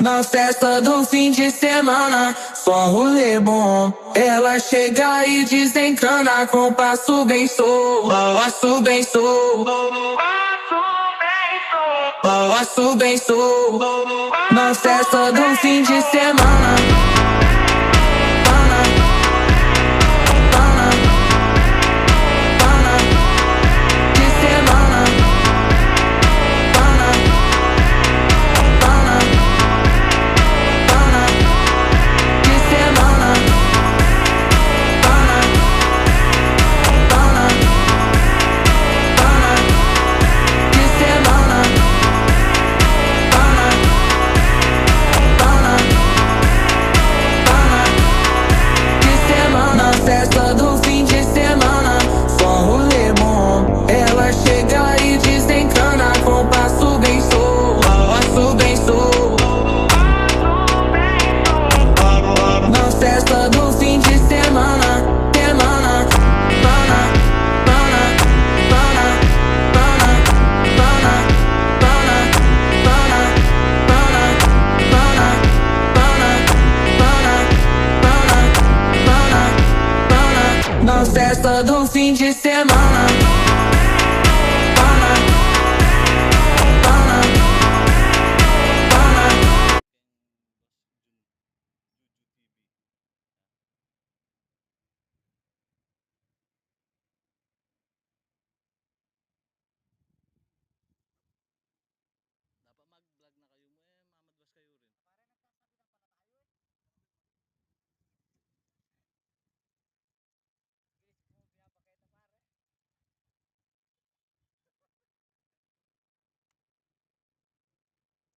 Na festa do fim de semana, só rolê bom. Ela chega e desencana com passo bem solto, passo bem solto, passo bem solto. Na festa do fim de semana. Festa do fim de semana, só rolê bom. Ela chega e desencana com passo bem solto, passo bem solto. Na festa do fim de semana, semana, pana, pana, pana, pana, pana, pana, pana, pana, pana, pana, pana, pana, pana. Na festa do fim de